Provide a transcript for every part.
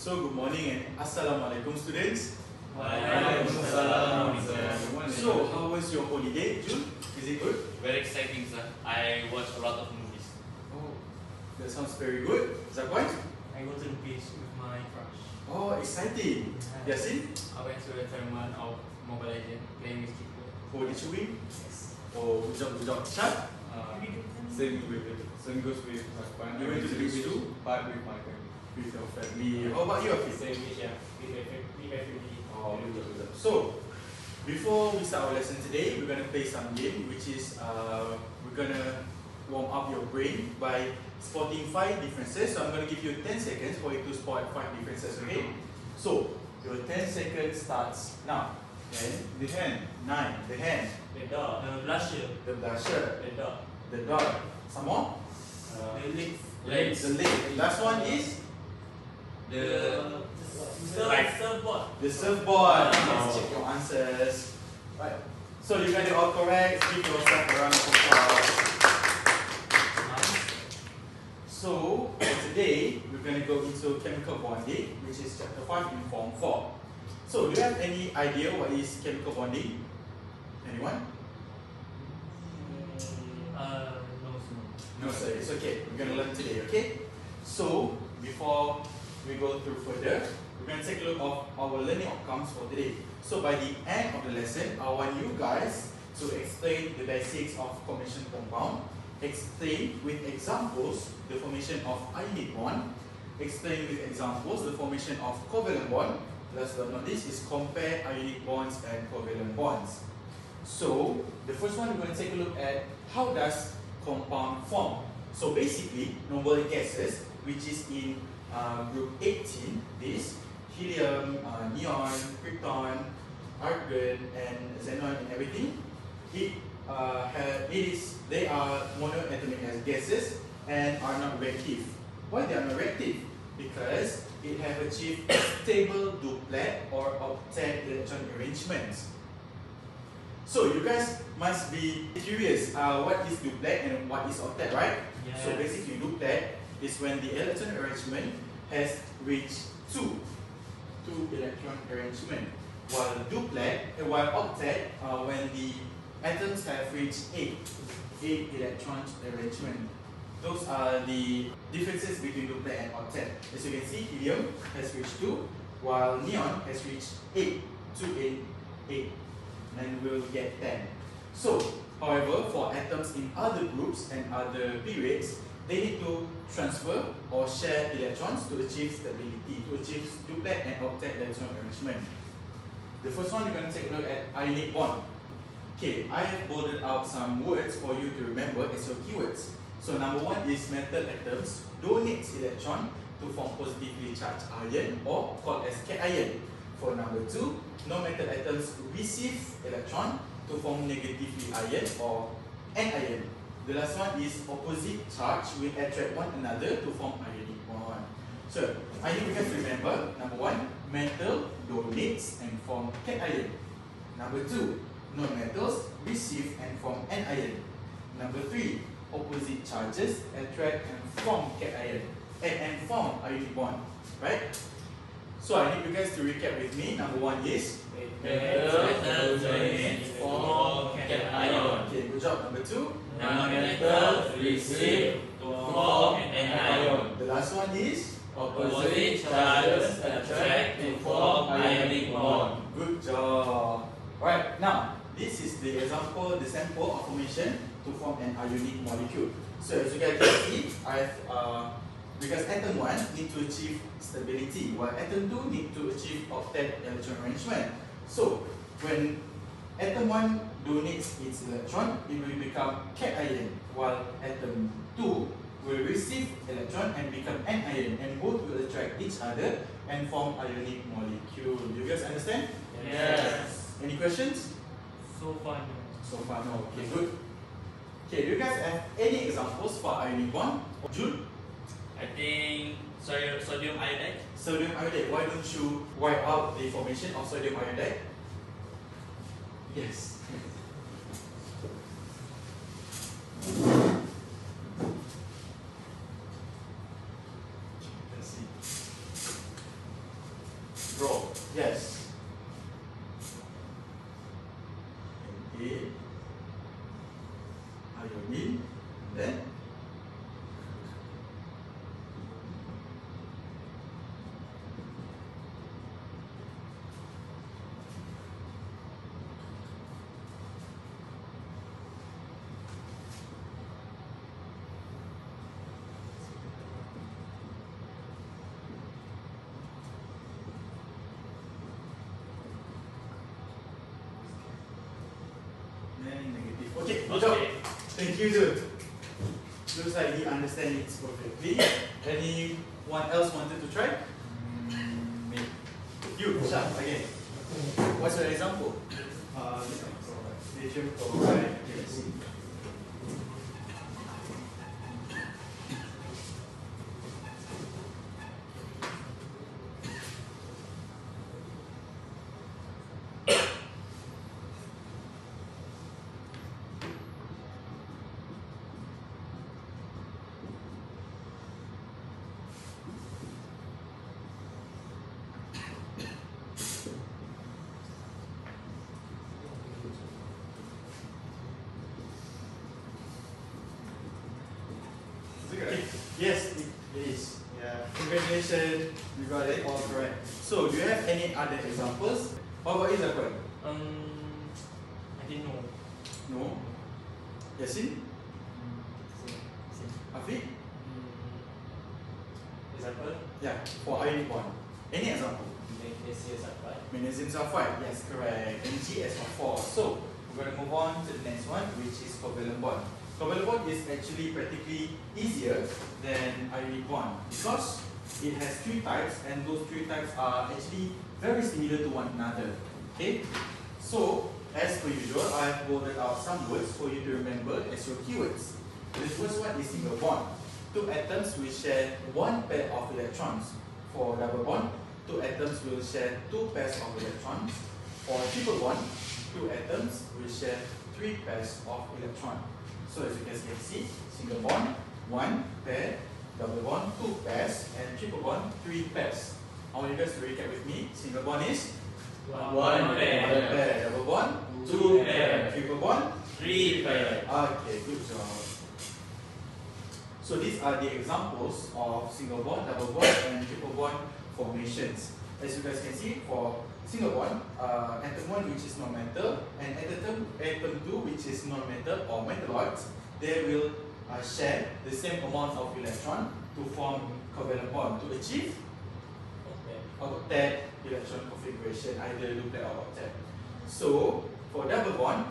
So good morning and Assalamualaikum students. Waalaikumsalam. So how was your holiday, June? Is it good? Very exciting, sir. I watched a lot of movies. Oh, that sounds very good. Zakwan? I go to the beach with my crush. Oh, exciting. Yasin? I went to the tournament of Mobile Legends playing with people. Oh, did you win? Yes. Oh, good job, good job. Shad? Same goes with my family. You went to the beach too? But with my family. With your family. How about you, Hakim? Same beach, yeah. With everybody. Oh, good job, good job. So, before we start our lesson today, we're going to play some game, which is we're going to warm up your brain by spotting 5 differences. So I'm going to give you 10 seconds for you to spot 5 differences, okay? So, your 10 seconds starts now. 10, The hand. 9, the hand, The dog. The blusher. the blusher, The dog. the dog. Some more? The legs. The leg. Last one is The surfboard. the surfboard. Let's check your answers. Right. So you got it all correct. Give yourself a round of applause. So today we're going to go into chemical bonding, which is chapter 5 in form 4. So do you have any idea what is chemical bonding? Anyone? No. No sir, it's okay. We're going to learn today, okay? So before we go through further, we're going to take a look at our learning outcomes for today. So by the end of the lesson, I want you guys to explain the basics of combination compound, explain with examples the formation of ionic bond, explain with examples the formation of covalent bond. Last but not least is compare ionic bonds and covalent bonds. So the first one we're going to take a look at how does compound form. So basically, noble gases, which is in group 18, this helium, neon, krypton, argon, and xenon, and everything. They are monoatomic as gases and are not reactive. Why they are not reactive? Because it have achieved stable duplet or octet electron arrangements. So you guys must be curious what is duplet and what is octet, right? Yes. So basically duplet is when the electron arrangement has reached 2 electron arrangement, while octet when the atoms have reached 8 electron arrangement. Those are the differences between duplet and octet. As you can see, helium has reached 2, while neon has reached 8, 2, 8, and we'll get 10. So, however, for atoms in other groups and other periods, they need to transfer or share electrons to achieve stability, to achieve duplet and octet electron arrangement. The first one, we're going to take a look at ionic bond. Okay, I have bolded out some words for you to remember as your keywords. So number 1 is metal atoms donates electron to form positively charged ion or called as cation. For number 2, no metal atoms receive electron to form negatively ion or anion. The last one is opposite charge will attract one another to form ionic bond. So I need you guys to remember, number 1, metal donates and form cation. Number 2, non-metals receive and form anion. Number 3, opposite charges attract and form cation and form ionic bond. Right? So I need you guys to recap with me. Number 1 is Metal donates form cation. Okay, good job. Number 2, Non-metal receive to form anion. the last one is Opposite charges attract to form ionic bond. good job. Alright, now this is the example, the sample of formation to form an ionic molecule. So as you guys can see, because atom 1 need to achieve stability, while atom 2 need to achieve octet electron arrangement. So when atom 1 donates its electron, it will become cation, while atom 2 will receive electron and become anion, and both will attract each other and form ionic molecule. You guys understand? Yes. Any questions? So fun. So far, no. Okay, good. Okay, do you guys have any examples for ionic bond? Jude? I think sodium iodide. Sodium iodide. Why don't you wipe out the formation of sodium iodide? Yes. Let's see. iodine, iodine, then negative. Okay, good job. Okay. Thank you, dude. Looks like he understands it perfectly. Anyone else wanted to try? Me. You, Shah, again. What's your example? Lithium chloride. Yes. Yes, it is. Yeah. Congratulations, you got it all correct. So, do you have any other examples? What about you, Zakwan? I didn't know. No. Yasin? Afiq? Example? Yeah, for ionic bond. Any example? Magnesium sulfide. Magnesium sulfide. Yes, correct. MgSO4. So, we're going to move on to the next one, which is covalent bond. Covalent bond is actually practically easier than ionic bond because it has three types, and those three types are actually very similar to one another. Okay? So, as per usual, I have bolded out some words for you to remember as your keywords. The first one is single bond. Two atoms will share one pair of electrons. For double bond, two atoms will share two pairs of electrons. For triple bond, two atoms will share three pairs of electrons. So as you guys can see, single bond, one pair, double bond, two pairs, and triple bond, three pairs. I want you guys to recap with me. Single bond is One pair. double bond, Two pair. triple bond, Three pair. Okay, good job. So these are the examples of single bond, double bond, and triple bond formations. As you guys can see, for single bond, atom 1 which is non-metal, and atom 2 which is non-metal or metalloids, they will share the same amount of electron to form covalent bond to achieve octet electron configuration, either duplet or octet. So for double bond,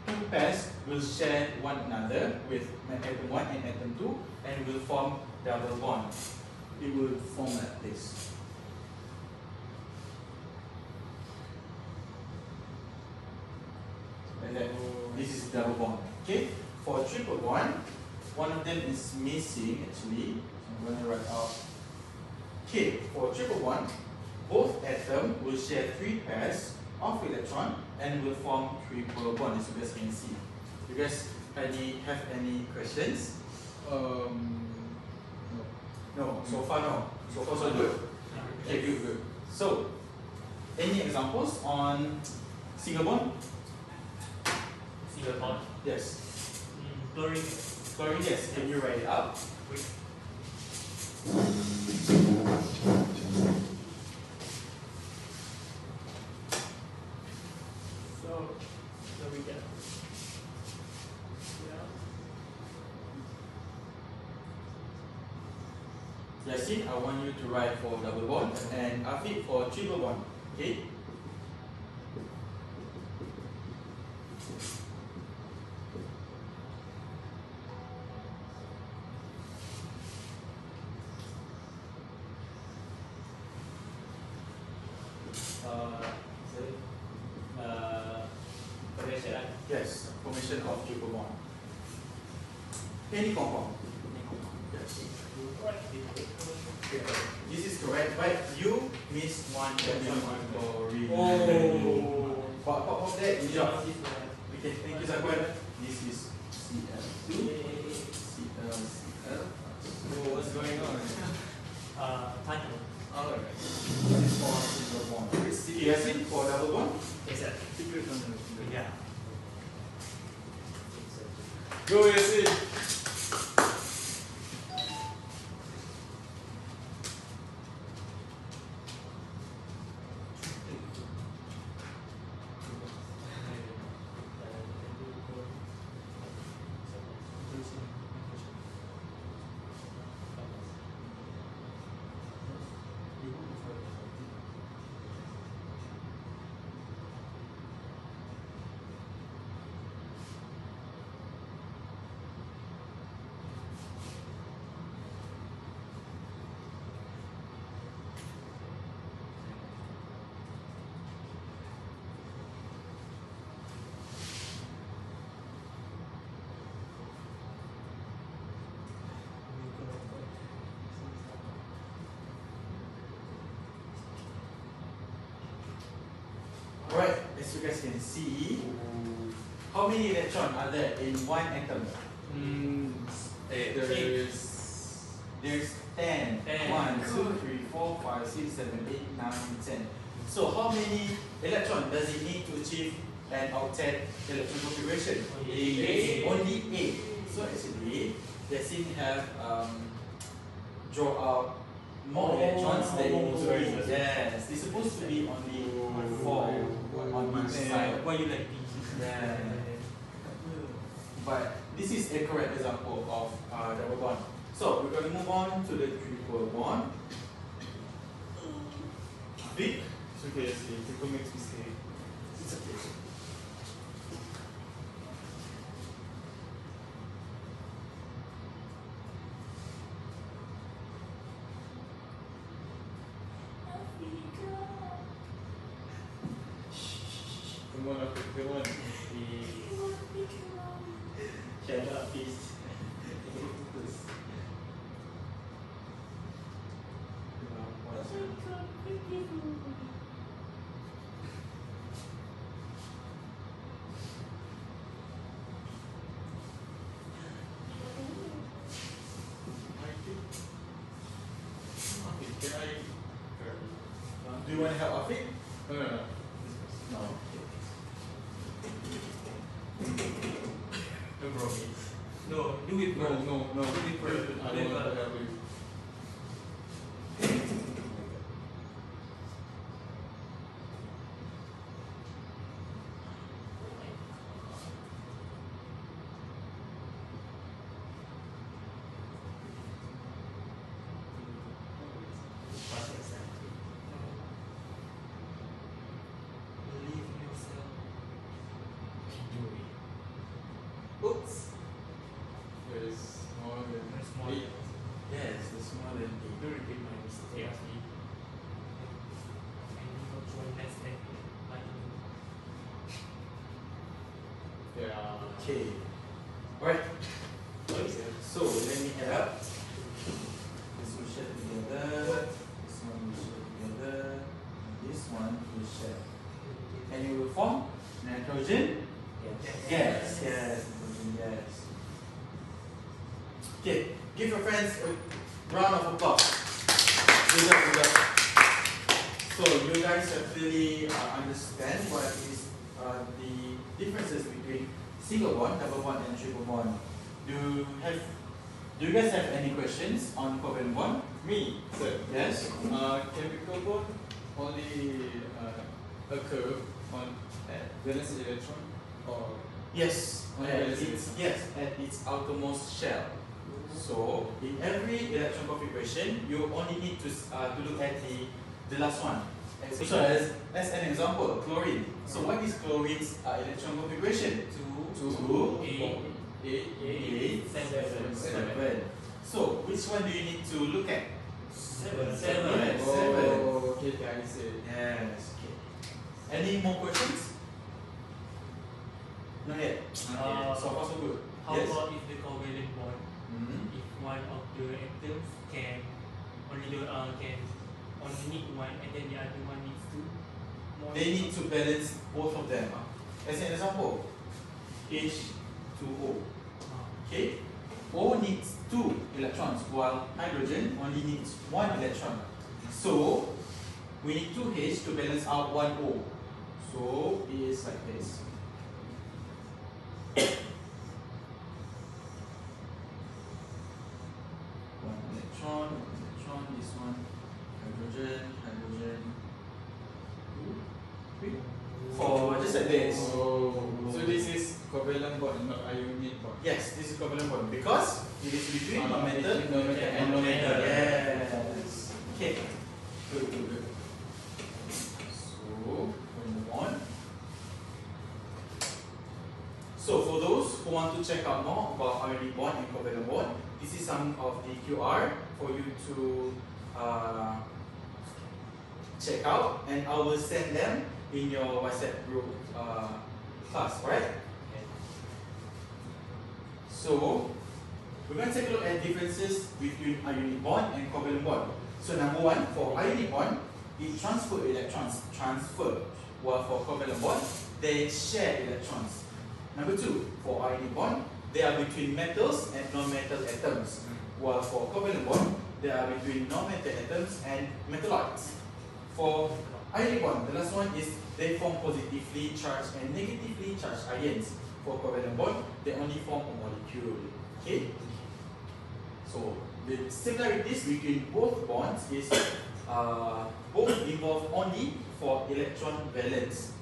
two pairs will share one another with atom 1 and atom 2 and will form double bond. It will form like this. And then this is double bond. Okay? For triple bond, one of them is missing actually. I'm going to write out. Okay, for triple bond, both atoms will share three pairs of electron and will form triple bond, as you guys can see. You guys have any questions? No. No, so far no. So far so good. Okay, good. So, any examples on single bond? Single bond. Yes. Chlorine. Chlorine, yes. Can you write it up? So we get. Yasin, I want you to write for double bond and Afiq for triple bond. Okay? Formation. Yes, formation of triple bond. Any compound. Yes. This is correct, but you missed one chlorine. Oh. Pop that, good job. Okay, thank you, Zakwan. This is Cl2. Cl. So what's going on? Title. Alright. This is for single bond. Yasin for double bond. Yes, sir. Secret on the Yeah. Go Yasin. Alright, as you guys can see, how many electrons are there in one atom? There's 10. 10. 1, 2, 3, 4, 5, 6, 7, 8, 9, 10. So how many electrons does it need to achieve an octet electron configuration? Only 8. So actually, Yasin have draw out more electrons than it needs to be. Yes, it's supposed to be only 4 on each side. Why you like this? Yeah. But this is a correct example of double bond. So we're going to move on to the triple bond. Big. It's okay, Yasin. People make mistakes. It's okay. Come on, Afiq, come on. Shut up, please. Can I? Do you want to help Afiq? No, no, no. No. No problem. No, do it No, first. no, no. Do it first. I don't want to help you. Believe in yourself. Do it. Oops. There is more than Very small. 8. Yes, the smaller than Don't repeat my mistake. Ask me. I need not join less than like Yeah. Okay. Alright. So let me help. This will share together. This one will share together. And this one will share. And it will form nitrogen gas. Yes. Nitrogen gas. Okay. Give your friends a round of applause. Good job, good job. So you guys have really understand what is the differences between single bond, double bond, and triple bond. Do you guys have any questions on covalent bond? Me, sir. Yes. Chemical bond only occur on valence electron or Yes. Yes, at its outermost shell. So in every electron configuration, you only need to look at the last one. So as an example, chlorine. So what is chlorine's electron configuration? 2, 8, 7. So which one do you need to look at? 7. Yes, 7. 7. Oh, okay, I see. Yes. Okay. Any more questions? Not yet. So far so good. How Yes. about if the covalent bond, Mhm. if one of the atoms can only need one and then the other one needs two? More They need to balance both of them. As an example, H2O. Okay? O needs 2 electrons while hydrogen only needs 1 electron. So we need 2 H to balance out 1 O. So it is like this. like this. So this is covalent bond, not ionic bond. Yes, this is covalent bond because it is between non-metal and non-metal. Yes. Okay. Good, good, good. So we move on. So for those who want to check out more about ionic bond and covalent bond, this is some of the QR for you to check out, and I will send them in your WhatsApp group class, right? So we're going to take a look at differences between ionic bond and covalent bond. So number one, for ionic bond, it transfer electrons, while for covalent bond, they share electrons. Number two, for ionic bond, they are between metals and non-metal atoms, while for covalent bond, they are between non-metal atoms and metalloids. For ionic bond, the last one is they form positively charged and negatively charged ions. For covalent bond, they only form a molecule. Okay? So the similarities between both bonds is both involve only for electron valence,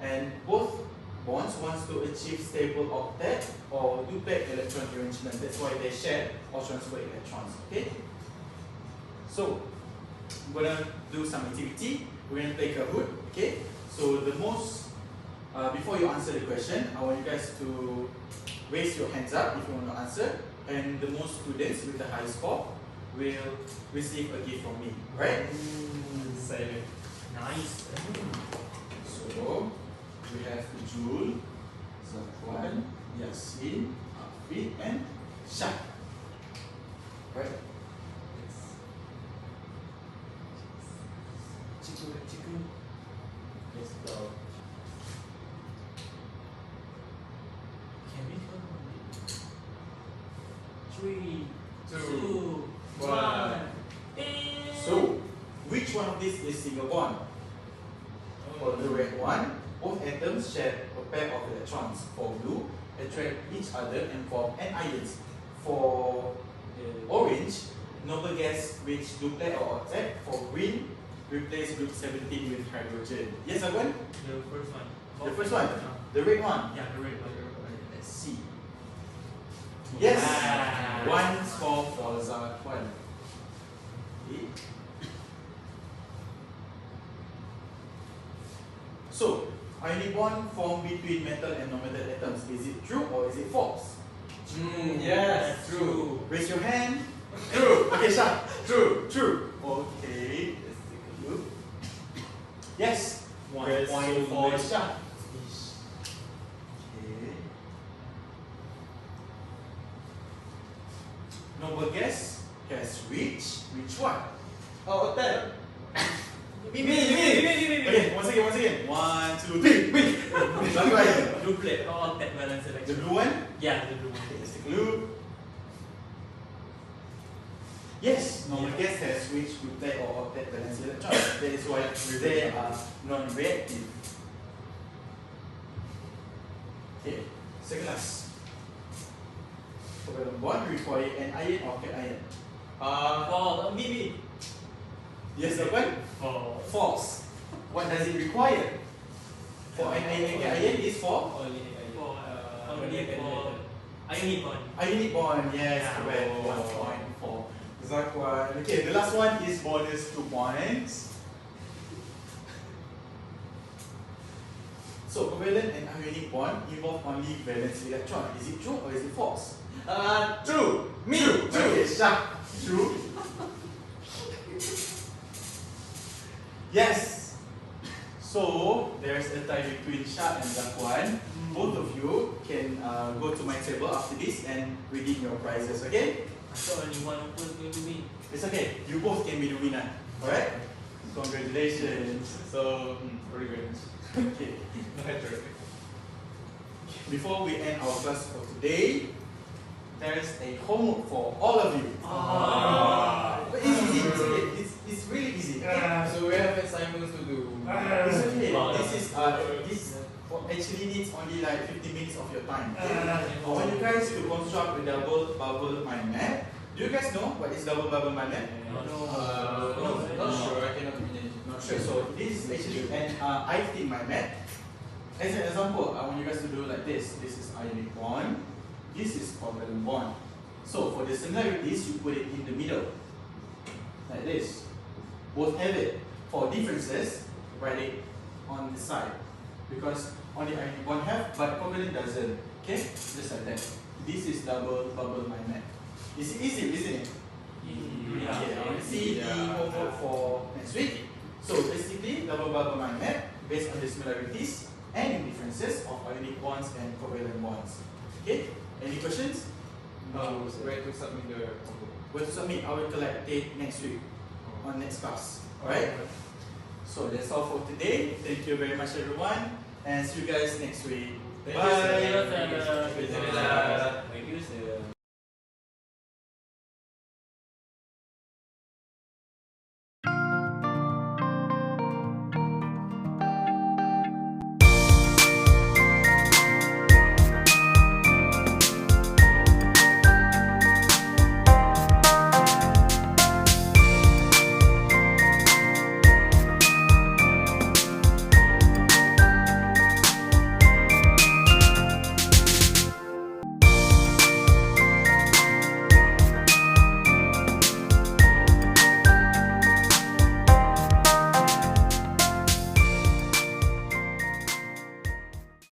and both bonds wants to achieve stable octet or duplex electron arrangement. That's why they share or transfer electrons. Okay? So we're gonna do some activity. We're gonna play Kahoot. Okay? So the most before you answer the question, I want you guys to raise your hands up if you want to answer, and the most students with the highest score will receive a gift from me. Right? Silent. Nice. So we have Jul, Zakwan, Yasin, Afid, and Shah. Right? Chiku. Let's go. Can we go? 3, 2, 2, 1. So, which one of these is single bond? For the red one, both atoms share a pair of electrons. For blue, attract each other and form anions. For orange, noble gas reach duplex or octet. For green, replace group 17 with hydrogen. Yes, Othman? The first one. The first one? The red one? Yeah, the red one. Let's see. Yes! Ah. One score for Zakwan. Okay. So, ionic bond formed between metal and non-metal atoms. Is it true or is it false? Yes, true. Raise your hand. True. Okay, Shah. True. True. Okay. Let's take a look. Yes. 1 Yes, point for so Shah. Okay. Noble gas has reached which one? Oh, that. Me. Okay, once again. 1, 2, 3. Me. Right. Duplex or octet balance The electron. blue one. Yeah, the blue one. Okay, let's take a look. Yes, normal gas has reached duplex or octet valence electrons. That is why they are non-reactive. Okay, second last. Covalent bond require an ion or cation. For BB. Yes, open. For False. What does it require? For an ion, cation is for only for ionic bond. ionic bond. Yes, Yeah. correct. 1 point for Zakwan. Okay, the last one is bonus 2 points. So covalent and ionic bond involve only valence electron. Is it true or is it false? True. Me. True. Okay, Shah. True. Yes. So there's a tie between Shah and Zakwan. Both of you can go to my table after this and redeem your prizes. Okay? I thought only one of us going to win. It's okay. You both can be the winner. Alright? Congratulations. So, revenge. Okay. Before we end our class for today, there's a homework for all of you. But it's easy. It's okay. It's really easy. So we have assignments to do. It's okay. This is this actually needs only like 50 minutes of your time. Okay? I want you guys to construct a double bubble mind map. Do you guys know what is double bubble mind map? Not sure. I cannot imagine. Not sure. So this is actually an I-team mind map. As an example, I want you guys to do like this. This is ionic bond. This is covalent bond. So for the similarities, you put it in the middle. Like this. Both have it. For differences, write it on the side. Because only ionic bond have, but covalent doesn't. Okay? Just like that. This is double bubble mind map. It's easy, isn't it? Yeah. See the homework for next week. So basically, double bubble mind map based on the similarities and differences of ionic bonds and covalent bonds. Okay? Any questions? Where to submit the homework? Where to submit? I will collect it next week on next class. Alright? So that's all for today. Thank you very much, everyone, and see you guys next week. Thank Bye. you, sir. Thank you, sir. Thank you, sir.